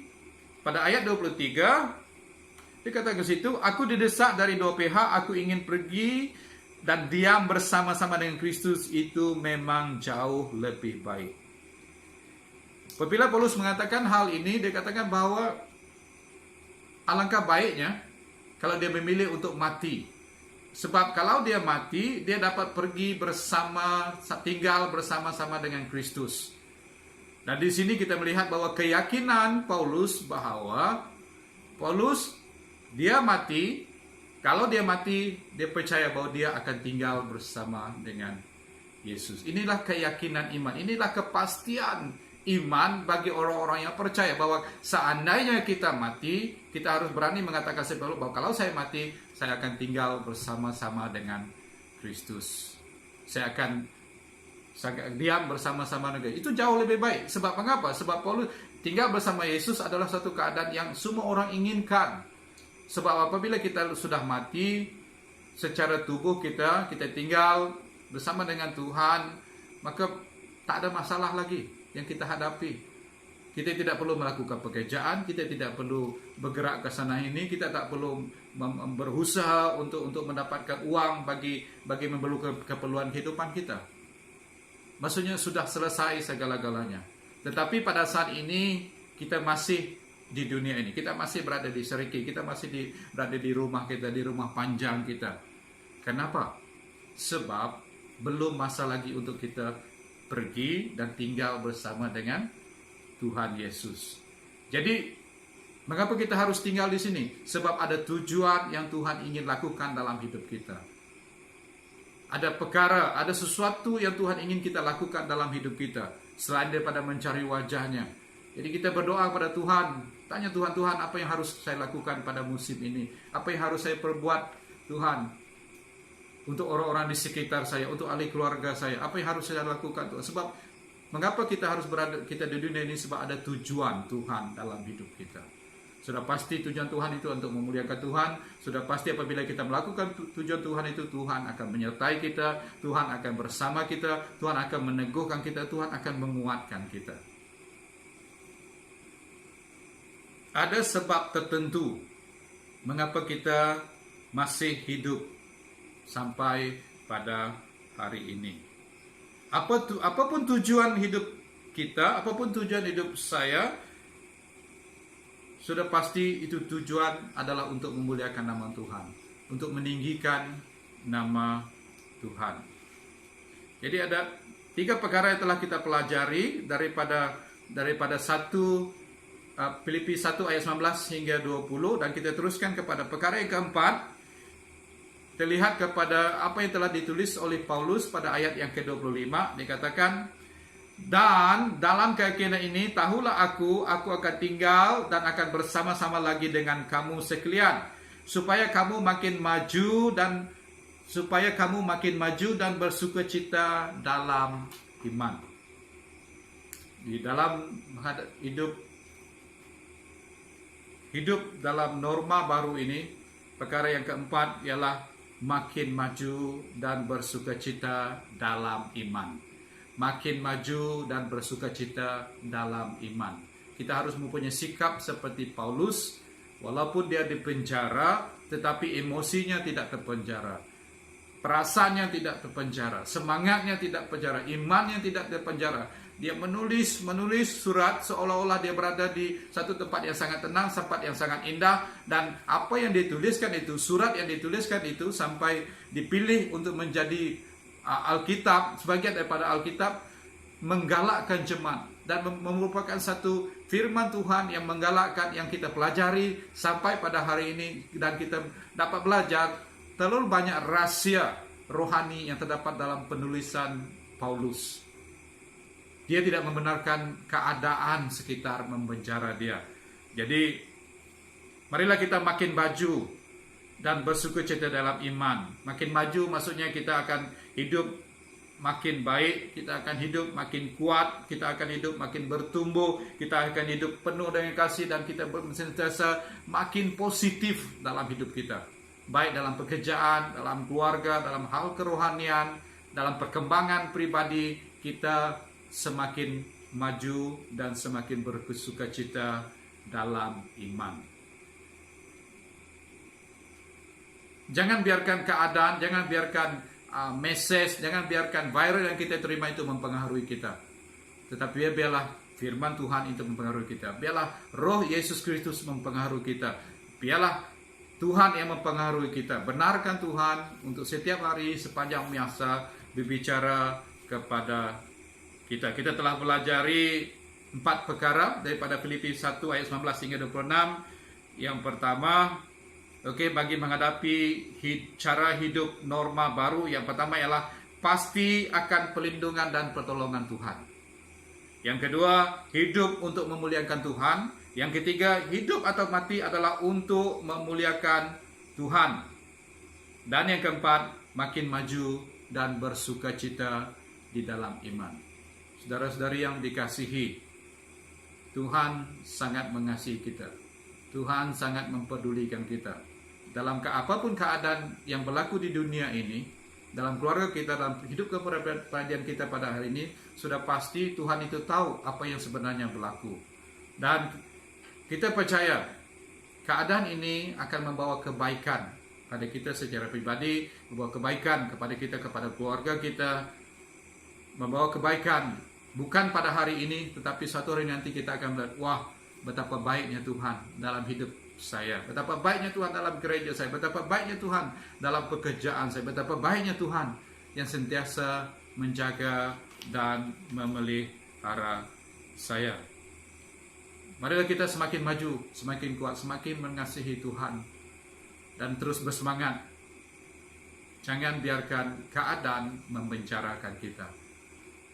pada ayat 23 dikatakan ke situ, aku didesak dari dua pihak, aku ingin pergi dan diam bersama-sama dengan Kristus, itu memang jauh lebih baik. Apabila Paulus mengatakan hal ini, dia katakan bahwa alangkah baiknya kalau dia memilih untuk mati. Sebab kalau dia mati, dia dapat pergi tinggal bersama-sama dengan Kristus. Dan di sini kita melihat bahwa keyakinan Paulus bahwa dia mati, kalau dia mati, dia percaya bahwa dia akan tinggal bersama dengan Yesus. Inilah keyakinan iman, inilah kepastian iman bagi orang-orang yang percaya bahwa seandainya kita mati, kita harus berani mengatakan bahwa kalau saya mati, saya akan tinggal bersama-sama dengan Kristus. Saya akan diam bersama-sama dengan itu jauh lebih baik. Sebab mengapa? Sebab Paulus tinggal bersama Yesus adalah satu keadaan yang semua orang inginkan. Sebab apabila kita sudah mati secara tubuh kita tinggal bersama dengan Tuhan, maka tak ada masalah lagi yang kita hadapi. Kita tidak perlu melakukan pekerjaan, kita tidak perlu bergerak ke sana ini, kita tak perlu berusaha untuk mendapatkan uang bagi memerlukan keperluan kehidupan kita. Maksudnya sudah selesai segala-galanya. Tetapi pada saat ini kita masih di dunia ini, kita masih berada di Seriki, kita masih berada di rumah kita, di rumah panjang kita. Kenapa? Sebab belum masa lagi untuk kita pergi dan tinggal bersama dengan Tuhan Yesus. Jadi mengapa kita harus tinggal di sini? Sebab ada tujuan yang Tuhan ingin lakukan dalam hidup kita. Ada perkara, ada sesuatu yang Tuhan ingin kita lakukan dalam hidup kita, selain daripada mencari wajahnya. Jadi kita berdoa pada Tuhan, tanya Tuhan, apa yang harus saya lakukan pada musim ini? Apa yang harus saya perbuat, Tuhan? Untuk orang-orang di sekitar saya, untuk ahli keluarga saya, apa yang harus saya lakukan, Tuhan? Sebab mengapa kita harus berada di dunia ini? Sebab ada tujuan Tuhan dalam hidup kita. Sudah pasti tujuan Tuhan itu untuk memuliakan Tuhan. Sudah pasti apabila kita melakukan tujuan Tuhan itu, Tuhan akan menyertai kita, Tuhan akan bersama kita, Tuhan akan meneguhkan kita, Tuhan akan menguatkan kita. Ada sebab tertentu mengapa kita masih hidup sampai pada hari ini. Apapun tujuan hidup kita, apapun tujuan hidup saya, sudah pasti itu tujuan adalah untuk memuliakan nama Tuhan, untuk meninggikan nama Tuhan. Jadi ada 3 perkara yang telah kita pelajari daripada Filipi 1 ayat 19 hingga 20, dan kita teruskan kepada perkara yang keempat. kita lihat kepada apa yang telah ditulis oleh Paulus pada ayat yang ke-25, dikatakan, dan dalam keyakinan ini, tahulah aku akan tinggal dan akan bersama-sama lagi dengan kamu sekalian, supaya kamu makin maju dan bersukacita dalam iman. Di dalam hidup dalam norma baru ini, perkara yang keempat ialah makin maju dan bersukacita dalam iman. Makin maju dan bersukacita dalam iman. Kita harus mempunyai sikap seperti Paulus, walaupun dia dipenjara, tetapi emosinya tidak terpenjara, perasaannya tidak terpenjara, semangatnya tidak terpenjara, imannya tidak terpenjara. Dia menulis surat seolah-olah dia berada di satu tempat yang sangat tenang, tempat yang sangat indah, dan apa yang dituliskan itu, surat yang dituliskan itu sampai dipilih untuk menjadi Alkitab, sebagian daripada Alkitab, menggalakkan jemaat dan merupakan satu firman Tuhan yang menggalakkan, yang kita pelajari sampai pada hari ini, dan kita dapat belajar terlalu banyak rahasia rohani yang terdapat dalam penulisan Paulus. Dia tidak membenarkan keadaan sekitar membenjara dia. Jadi, marilah kita makin maju dan bersukacita dalam iman. Makin maju maksudnya kita akan hidup makin baik, kita akan hidup makin kuat, kita akan hidup makin bertumbuh, kita akan hidup penuh dengan kasih, dan kita sentiasa makin positif dalam hidup kita. Baik dalam pekerjaan, dalam keluarga, dalam hal kerohanian, dalam perkembangan pribadi, kita semakin maju dan semakin bersukacita dalam iman. Jangan biarkan keadaan, jangan biarkan message, jangan biarkan viral yang kita terima itu mempengaruhi kita. Tetapi biarlah firman Tuhan itu mempengaruhi kita. Biarlah roh Yesus Kristus mempengaruhi kita. Biarlah Tuhan yang mempengaruhi kita. Benarkan Tuhan untuk setiap hari sepanjang masa berbicara kepada kita. Kita telah pelajari 4 perkara daripada Filipi 1 ayat 19 hingga 26. Yang pertama, bagi menghadapi cara hidup norma baru, yang pertama ialah pasti akan perlindungan dan pertolongan Tuhan. Yang kedua, hidup untuk memuliakan Tuhan. Yang ketiga, hidup atau mati adalah untuk memuliakan Tuhan. Dan yang keempat, makin maju dan bersukacita di dalam iman. Saudara-saudari yang dikasihi, Tuhan sangat mengasihi kita. Tuhan sangat mempedulikan kita. Dalam apapun keadaan yang berlaku di dunia ini, dalam keluarga kita, dalam hidup kepribadian kita pada hari ini, sudah pasti Tuhan itu tahu apa yang sebenarnya berlaku. Dan kita percaya keadaan ini akan membawa kebaikan pada kita secara pribadi, membawa kebaikan kepada kita, kepada keluarga kita, membawa kebaikan bukan pada hari ini, tetapi suatu hari nanti kita akan melihat, wah, betapa baiknya Tuhan dalam hidup saya, betapa baiknya Tuhan dalam gereja saya, betapa baiknya Tuhan dalam pekerjaan saya, betapa baiknya Tuhan yang sentiasa menjaga dan memelihara saya. Marilah kita semakin maju, semakin kuat, semakin mengasihi Tuhan, dan terus bersemangat. Jangan biarkan keadaan membenjarakan kita.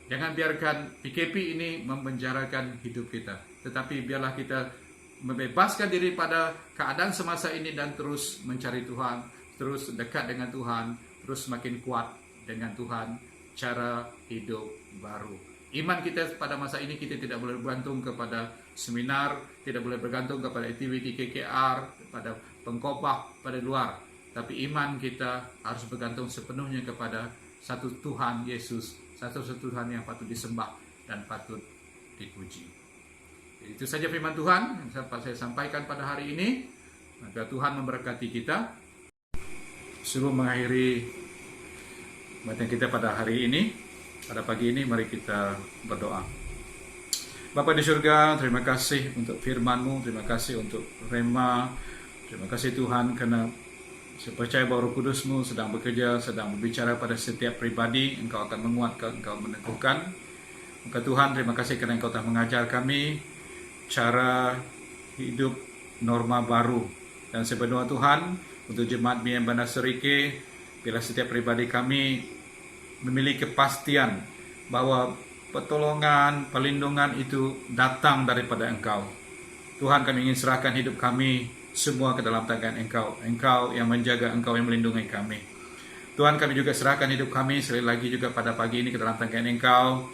Jangan biarkan PKP ini membenjarakan hidup kita. Tetapi biarlah kita membebaskan diri pada keadaan semasa ini dan terus mencari Tuhan, terus dekat dengan Tuhan, terus semakin kuat dengan Tuhan, cara hidup baru. Iman kita pada masa ini, kita tidak boleh bergantung kepada seminar, tidak boleh bergantung kepada aktiviti KKR, pada pengkhotbah pada luar. Tapi iman kita harus bergantung sepenuhnya kepada satu Tuhan Yesus, satu Tuhan yang patut disembah dan patut dipuji. Itu saja firman Tuhan yang dapat saya sampaikan pada hari ini. Maka Tuhan memberkati kita. Sebelum mengakhiri bacaan kita pada hari ini, pada pagi ini, mari kita berdoa. Bapa di surga, terima kasih untuk firman-Mu, terima kasih untuk rema, terima kasih Tuhan karena saya percaya bahwa Roh Kudus-Mu sedang bekerja, sedang berbicara pada setiap pribadi. Engkau akan menguatkan, Engkau meneguhkan. Maka Tuhan, terima kasih karena Engkau telah mengajar kami cara hidup norma baru. Dan saya berdoa Tuhan untuk jemaat BM Bandar Serike, Bila setiap pribadi kami memiliki kepastian bahwa pertolongan, perlindungan itu datang daripada Engkau. Tuhan, kami ingin serahkan hidup kami semua ke dalam tangan Engkau. Engkau yang menjaga, Engkau yang melindungi kami. Tuhan, kami juga serahkan hidup kami sekali lagi juga pada pagi ini ke dalam tangan Engkau.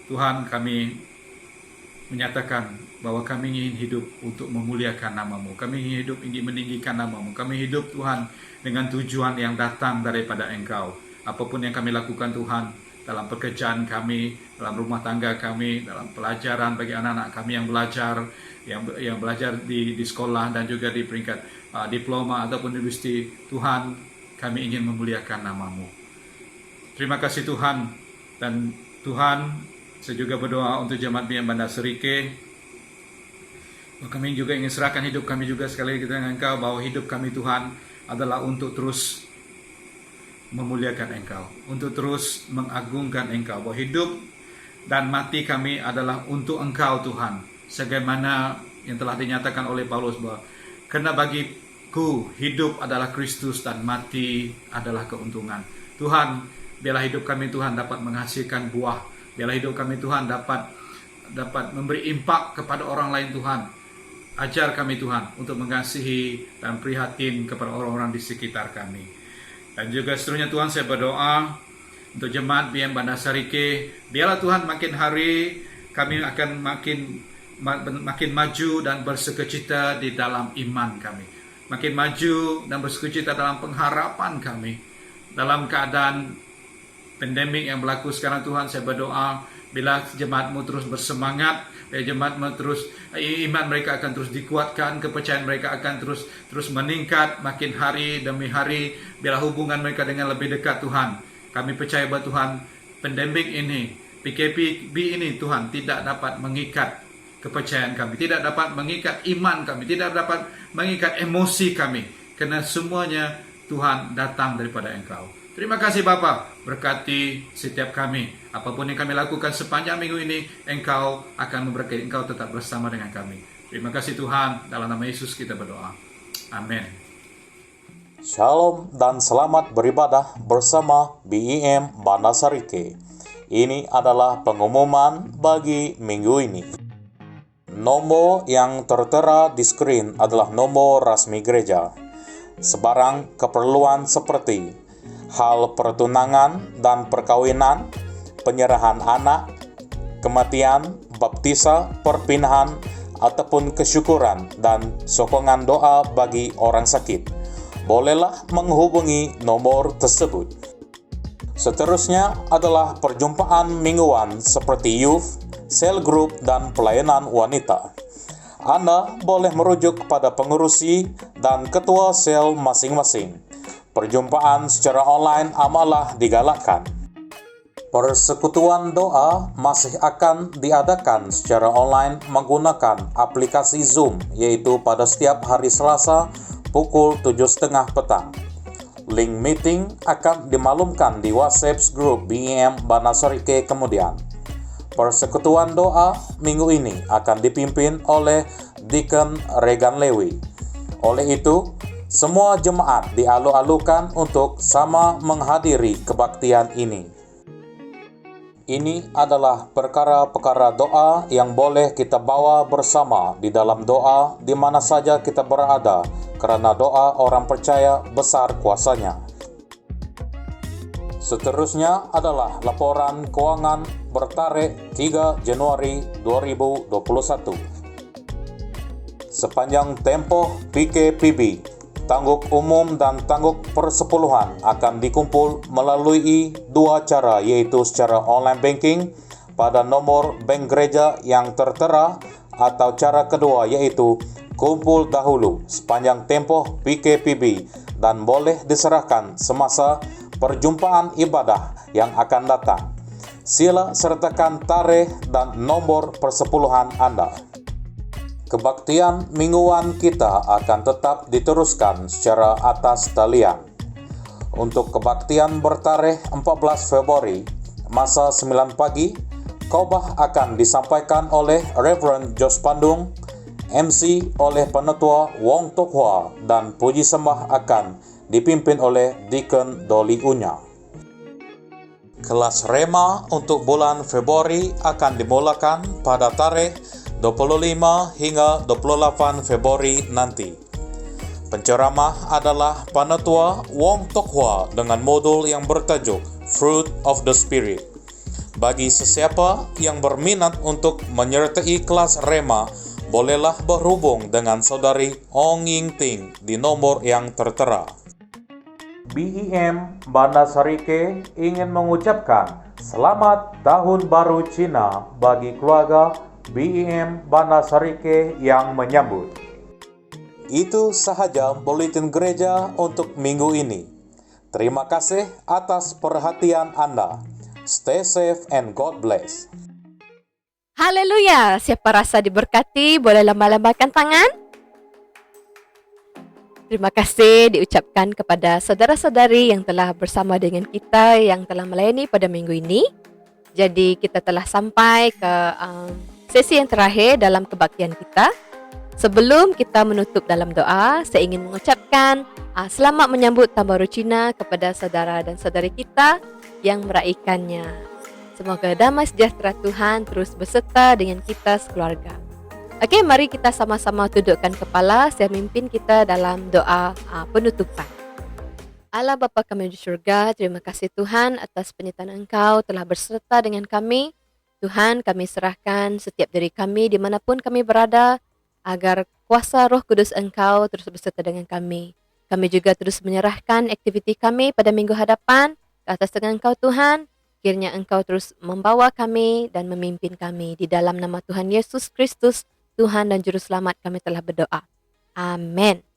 Tuhan, kami menyatakan bahwa kami ingin hidup untuk memuliakan nama-Mu. Kami ingin hidup ingin meninggikan nama-Mu. Kami hidup, Tuhan, dengan tujuan yang datang daripada Engkau. Apapun yang kami lakukan, Tuhan, dalam pekerjaan kami, dalam rumah tangga kami, dalam pelajaran bagi anak-anak kami yang belajar di sekolah dan juga di peringkat diploma ataupun universiti, Tuhan, kami ingin memuliakan nama-Mu. Terima kasih Tuhan. Dan Tuhan, saya juga berdoa untuk jemaat BM Bandar Serike. Kami juga ingin serahkan hidup kami juga sekali lagi dengan Engkau, bahwa hidup kami Tuhan adalah untuk terus memuliakan Engkau, untuk terus mengagungkan Engkau, bahwa hidup dan mati kami adalah untuk Engkau Tuhan, sebagaimana yang telah dinyatakan oleh Paulus bahwa karena bagiku hidup adalah Kristus dan mati adalah keuntungan. Tuhan, biarlah hidup kami Tuhan dapat menghasilkan buah, biarlah hidup kami Tuhan dapat memberi impak kepada orang lain Tuhan. Ajar kami Tuhan untuk mengasihi dan prihatin kepada orang-orang di sekitar kami. Dan juga seterusnya Tuhan, saya berdoa untuk jemaat BM Bandar Serike. Biarlah Tuhan makin hari kami akan makin maju dan bersukacita di dalam iman kami. Makin maju dan bersukacita dalam pengharapan kami. Dalam keadaan pandemik yang berlaku sekarang Tuhan, saya berdoa bila jemaat-Mu terus bersemangat, jemaat-Mu terus, iman mereka akan terus dikuatkan, kepercayaan mereka akan terus meningkat makin hari demi hari. Bila hubungan mereka dengan lebih dekat Tuhan, kami percaya bahwa Tuhan, pandemik ini, PKP ini Tuhan tidak dapat mengikat kepercayaan kami, tidak dapat mengikat iman kami, tidak dapat mengikat emosi kami, karena semuanya Tuhan datang daripada Engkau. Terima kasih Bapa, berkati setiap kami. Apapun yang kami lakukan sepanjang minggu ini, Engkau akan memberkati, Engkau tetap bersama dengan kami. Terima kasih Tuhan, dalam nama Yesus kita berdoa. Amin. Shalom dan selamat beribadah bersama BEM Bandar Serike. Ini adalah pengumuman bagi minggu ini. Nomor yang tertera di screen adalah nomor resmi gereja. Sebarang keperluan seperti hal pertunangan dan perkawinan, penyerahan anak, kematian, baptisa, perpindahan, ataupun kesyukuran dan sokongan doa bagi orang sakit, bolehlah menghubungi nomor tersebut. Seterusnya adalah perjumpaan mingguan seperti youth, cell group, dan pelayanan wanita. Anda boleh merujuk kepada pengurusi dan ketua sel masing-masing. Perjumpaan secara online amalah digalakkan. Persekutuan doa masih akan diadakan secara online menggunakan aplikasi Zoom, yaitu pada setiap hari Selasa pukul 7.30 petang. Link meeting akan dimaklumkan di WhatsApp grup BEM Bandar Serike kemudian. Persekutuan doa minggu ini akan dipimpin oleh Deacon Regan Lewi. Oleh itu, semua jemaat dialu-alukan untuk sama menghadiri kebaktian ini. Ini adalah perkara-perkara doa yang boleh kita bawa bersama di dalam doa di mana saja kita berada, karena doa orang percaya besar kuasanya. Seterusnya adalah laporan keuangan bertarikh 3 Januari 2021. Sepanjang tempoh PKPB, tangguk umum dan tangguk persepuluhan akan dikumpul melalui dua cara, yaitu secara online banking pada nomor bank gereja yang tertera, atau cara kedua yaitu kumpul dahulu sepanjang tempoh PKPB dan boleh diserahkan semasa perjumpaan ibadah yang akan datang. Sila sertakan tarikh dan nomor persepuluhan Anda. Kebaktian mingguan kita akan tetap diteruskan secara atas talian. Untuk kebaktian bertarikh 14 Februari, masa 9 pagi, khotbah akan disampaikan oleh Reverend Jos Pandung, MC oleh Penetua Wong Tok Hwa, dan puji sembah akan dipimpin oleh Deacon Doli Unya. Kelas Rema untuk bulan Februari akan dimulakan pada tarikh 25 hingga 28 Februari nanti. Penceramah adalah Penatua Wong Tok Hwa dengan modul yang bertajuk Fruit of the Spirit. Bagi sesiapa yang berminat untuk menyertai kelas Rema, bolehlah berhubung dengan saudari Ong Ying Ting di nomor yang tertera. BEM Bandar Sarike ingin mengucapkan Selamat Tahun Baru Cina bagi keluarga BEM Bandar Sarike yang menyambut. Itu sahaja buletin gereja untuk minggu ini. Terima kasih atas perhatian Anda. Stay safe and God bless. Haleluya! Siapa rasa diberkati, boleh lambang-lambangkan tangan. Terima kasih diucapkan kepada saudara-saudari yang telah bersama dengan kita, yang telah melayani pada minggu ini. Jadi kita telah sampai ke sesi yang terakhir dalam kebaktian kita. Sebelum kita menutup dalam doa, saya ingin mengucapkan selamat menyambut Tahun Baru Cina kepada saudara dan saudari kita yang meraihkannya. Semoga damai sejahtera Tuhan terus beserta dengan kita sekeluarga. Okey, mari kita sama-sama tundukkan kepala. Saya mimpin kita dalam doa penutupan. Allah Bapa kami di syurga, terima kasih Tuhan atas penyertaan Engkau telah berserta dengan kami. Tuhan, kami serahkan setiap diri kami dimanapun kami berada, agar kuasa Roh Kudus Engkau terus beserta dengan kami. Kami juga terus menyerahkan aktiviti kami pada minggu hadapan ke atas tangan Engkau Tuhan. Kiranya Engkau terus membawa kami dan memimpin kami. Di dalam nama Tuhan Yesus Kristus, Tuhan dan Juru Selamat kami telah berdoa. Amin.